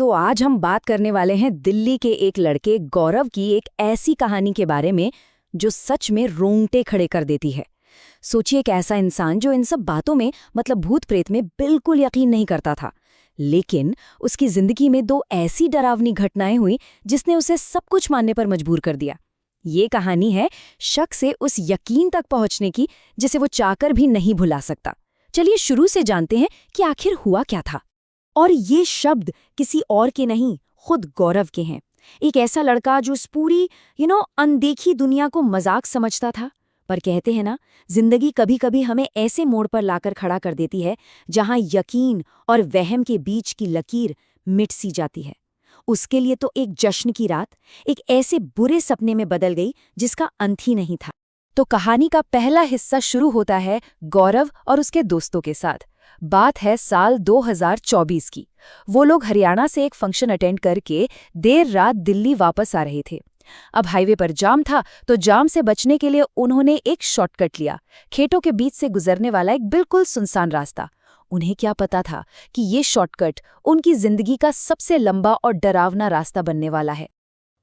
तो आज हम बात करने वाले हैं दिल्ली के एक लड़के गौरव की एक ऐसी कहानी के बारे में जो सच में रोंगटे खड़े कर देती है। सोचिए एक ऐसा इंसान जो इन सब बातों में मतलब भूत प्रेत में बिल्कुल यकीन नहीं करता था, लेकिन उसकी जिंदगी में दो ऐसी डरावनी घटनाएं हुई जिसने उसे सब कुछ मानने पर मजबूर कर दिया। ये कहानी है शक से उस यकीन तक पहुंचने की जिसे वो चाहकर भी नहीं भुला सकता। चलिए शुरू से जानते हैं कि आखिर हुआ क्या था। और ये शब्द किसी और के नहीं, खुद गौरव के हैं। एक ऐसा लड़का जो इस पूरी अनदेखी दुनिया को मजाक समझता था। पर कहते हैं ना, जिंदगी कभी कभी हमें ऐसे मोड़ पर लाकर खड़ा कर देती है जहां यकीन और वहम के बीच की लकीर मिट सी जाती है। उसके लिए तो एक जश्न की रात एक ऐसे बुरे सपने में बदल गई जिसका अंत ही नहीं था। तो कहानी का पहला हिस्सा शुरू होता है गौरव और उसके दोस्तों के साथ। बात है साल 2024 की। वो लोग हरियाणा से एक फंक्शन अटेंड करके देर रात दिल्ली वापस आ रहे थे। अब हाईवे पर जाम था, तो जाम से बचने के लिए उन्होंने एक शॉर्टकट लिया, खेतों के बीच से गुजरने वाला एक बिल्कुल सुनसान रास्ता। उन्हें क्या पता था कि ये शॉर्टकट उनकी जिंदगी का सबसे लंबा और डरावना रास्ता बनने वाला है।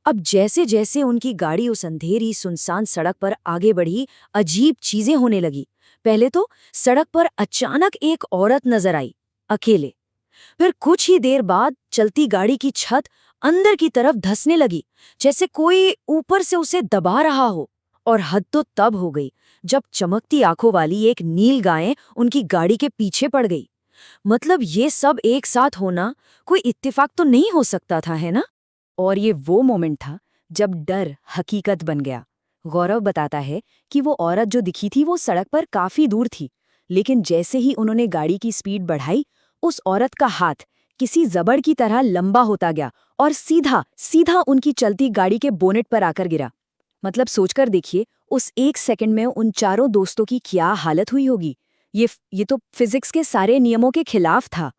अब जैसे जैसे उनकी गाड़ी उस अंधेरी सुनसान सड़क पर आगे बढ़ी, अजीब चीजें होने लगी। पहले तो सड़क पर अचानक एक औरत नजर आई, अकेले। फिर कुछ ही देर बाद चलती गाड़ी की छत अंदर की तरफ धंसने लगी, जैसे कोई ऊपर से उसे दबा रहा हो। और हद तो तब हो गई जब चमकती आंखों वाली एक नील गाय उनकी गाड़ी के पीछे पड़ गई। मतलब ये सब एक साथ होना कोई इत्तेफाक तो नहीं हो सकता था, है ना? और ये वो मोमेंट था जब डर हकीकत बन गया। गौरव बताता है कि वो औरत जो दिखी थी वो सड़क पर काफी दूर थी, लेकिन जैसे ही उन्होंने गाड़ी की स्पीड बढ़ाई, उस औरत का हाथ किसी जबड़ की तरह लंबा होता गया और सीधा सीधा उनकी चलती गाड़ी के बोनेट पर आकर गिरा। मतलब सोचकर देखिए, उस एक सेकंड में उन चारों दोस्तों की क्या हालत हुई होगी। ये तो फिजिक्स के सारे नियमों के खिलाफ था।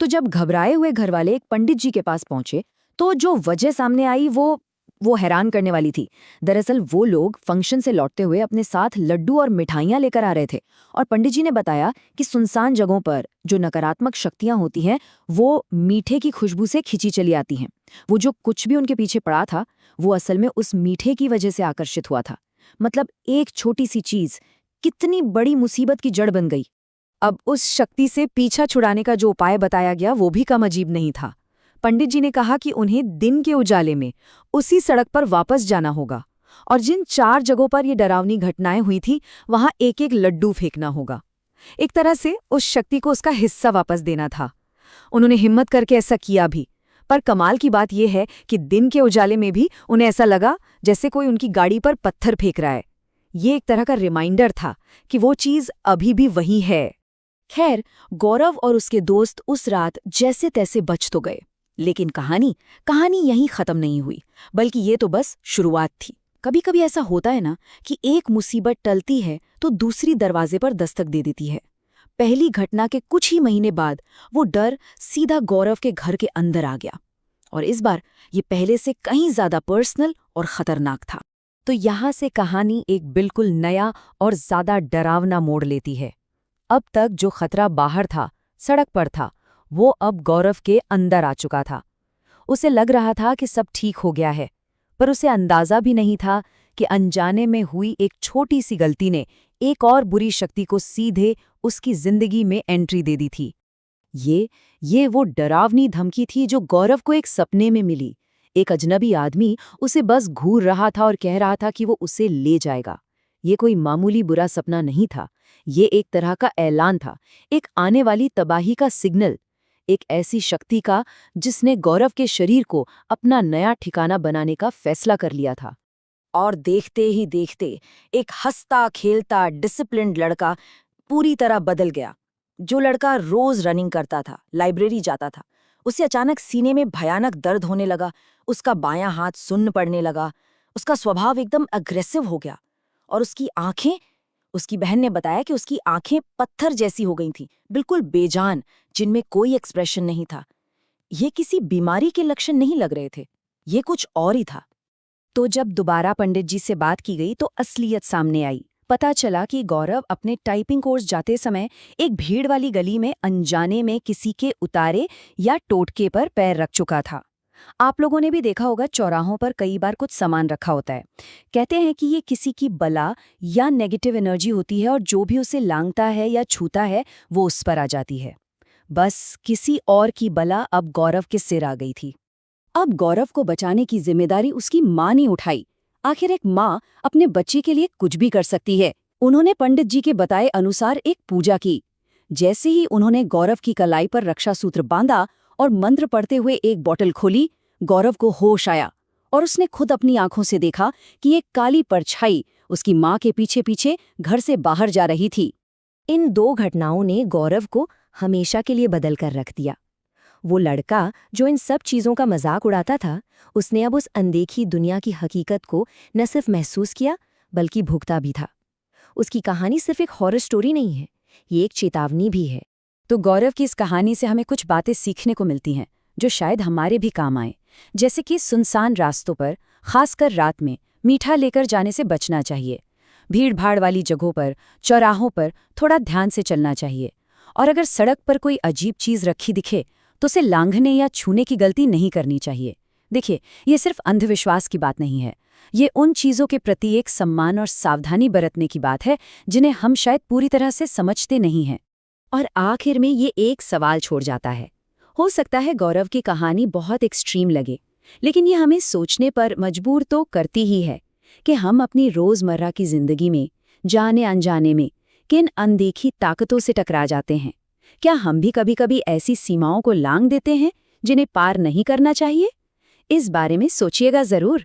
तो जब घबराए हुए घरवाले एक पंडित जी के पास पहुंचे, तो जो वजह सामने आई वो हैरान करने वाली थी। दरअसल वो लोग फंक्शन से लौटते हुए अपने साथ लड्डू और मिठाइयां लेकर आ रहे थे, और पंडित जी ने बताया कि सुनसान जगहों पर जो नकारात्मक शक्तियां होती हैं वो मीठे की खुशबू से खिंची चली आती हैं। वो जो कुछ भी उनके पीछे पड़ा था वो असल में उस मीठे की वजह से आकर्षित हुआ था। मतलब एक छोटी सी चीज कितनी बड़ी मुसीबत की जड़ बन गई। अब उस शक्ति से पीछा छुड़ाने का जो उपाय बताया गया वो भी कम अजीब नहीं था। पंडित जी ने कहा कि उन्हें दिन के उजाले में उसी सड़क पर वापस जाना होगा, और जिन 4 जगहों पर ये डरावनी घटनाएं हुई थी वहां एक एक लड्डू फेंकना होगा। एक तरह से उस शक्ति को उसका हिस्सा वापस देना था। उन्होंने हिम्मत करके ऐसा किया भी। पर कमाल की बात यह है कि दिन के उजाले में भी उन्हें ऐसा लगा जैसे कोई उनकी गाड़ी पर पत्थर फेंक रहा है। ये एक तरह का रिमाइंडर था कि वो चीज अभी भी वही है। खैर, गौरव और उसके दोस्त उस रात जैसे तैसे बच तो गए, लेकिन कहानी यहीं खत्म नहीं हुई, बल्कि ये तो बस शुरुआत थी। कभी कभी ऐसा होता है ना कि एक मुसीबत टलती है तो दूसरी दरवाजे पर दस्तक दे देती है। पहली घटना के कुछ ही महीने बाद वो डर सीधा गौरव के घर के अंदर आ गया, और इस बार ये पहले से कहीं ज्यादा पर्सनल और खतरनाक था। तो यहाँ से कहानी एक बिल्कुल नया और ज्यादा डरावना मोड़ लेती है। अब तक जो खतरा बाहर था, सड़क पर था, वो अब गौरव के अंदर आ चुका था। उसे लग रहा था कि सब ठीक हो गया है, पर उसे अंदाजा भी नहीं था कि अनजाने में हुई एक छोटी सी गलती ने एक और बुरी शक्ति को सीधे उसकी जिंदगी में एंट्री दे दी थी। ये वो डरावनी धमकी थी जो गौरव को एक सपने में मिली। एक अजनबी आदमी उसे बस घूर रहा था और कह रहा था कि वो उसे ले जाएगा। ये कोई मामूली बुरा सपना नहीं था, ये एक तरह का ऐलान था, एक आने वाली तबाही का सिग्नल, एक ऐसी शक्ति का जिसने गौरव के शरीर को अपना नया ठिकाना बनाने का फैसला कर लिया था। और देखते ही देखते एक हंसता खेलता डिसिप्लिन्ड लड़का पूरी तरह बदल गया। जो लड़का रोज रनिंग करता था, लाइब्रेरी जाता था, उसे अचानक सीने में भयानक दर्द होने लगा, उसका बायां हाथ सुन्न पड़ने लगा, उसका स्वभाव एकदम अग्रेसिव हो गया, और उसकी आंखें, उसकी बहन ने बताया कि उसकी आंखें पत्थर जैसी हो गई थीं, बिल्कुल बेजान, जिनमें कोई एक्सप्रेशन नहीं था। ये किसी बीमारी के लक्षण नहीं लग रहे थे, ये कुछ और ही था। तो जब दोबारा पंडित जी से बात की गई तो असलियत सामने आई। पता चला कि गौरव अपने टाइपिंग कोर्स जाते समय एक भीड़ वाली गली में अनजाने में किसी के उतारे या टोटके पर पैर रख चुका था। आप लोगों ने भी देखा होगा, चौराहों पर कई बार कुछ सामान रखा होता है। कहते हैं कि ये किसी की बला या नेगेटिव एनर्जी होती है और जो भी उसे लांघता है या छूता है वो उस पर आ जाती है। बस किसी और की बला अब गौरव के सिर आ गई थी। अब गौरव को बचाने की जिम्मेदारी उसकी माँ ने उठाई। आखिर एक माँ अपने बच्चे के लिए कुछ भी कर सकती है। उन्होंने पंडित जी के बताए अनुसार एक पूजा की। जैसे ही उन्होंने गौरव की कलाई पर रक्षा सूत्र बांधा और मंत्र पढ़ते हुए एक बोतल खोली, गौरव को होश आया और उसने खुद अपनी आंखों से देखा कि एक काली परछाई उसकी माँ के पीछे पीछे घर से बाहर जा रही थी। इन दो घटनाओं ने गौरव को हमेशा के लिए बदल कर रख दिया। वो लड़का जो इन सब चीज़ों का मजाक उड़ाता था, उसने अब उस अनदेखी दुनिया की हकीकत को न सिर्फ महसूस किया बल्कि भुगता भी था। उसकी कहानी सिर्फ एक हॉरर स्टोरी नहीं है, ये एक चेतावनी भी है। तो गौरव की इस कहानी से हमें कुछ बातें सीखने को मिलती हैं जो शायद हमारे भी काम आए। जैसे कि सुनसान रास्तों पर, खासकर रात में, मीठा लेकर जाने से बचना चाहिए। भीड़ भाड़ वाली जगहों पर, चौराहों पर थोड़ा ध्यान से चलना चाहिए। और अगर सड़क पर कोई अजीब चीज़ रखी दिखे तो उसे लांघने या छूने की गलती नहीं करनी चाहिए। देखिए, ये सिर्फ अंधविश्वास की बात नहीं है, ये उन चीज़ों के प्रति एक सम्मान और सावधानी बरतने की बात है जिन्हें हम शायद पूरी तरह से समझते नहीं हैं। और आखिर में ये एक सवाल छोड़ जाता है। हो सकता है गौरव की कहानी बहुत एक्सट्रीम लगे, लेकिन ये हमें सोचने पर मजबूर तो करती ही है कि हम अपनी रोज़मर्रा की ज़िंदगी में जाने अनजाने में किन अनदेखी ताकतों से टकरा जाते हैं। क्या हम भी कभी-कभी ऐसी सीमाओं को लांघ देते हैं जिन्हें पार नहीं करना चाहिए? इस बारे में सोचिएगा ज़रूर।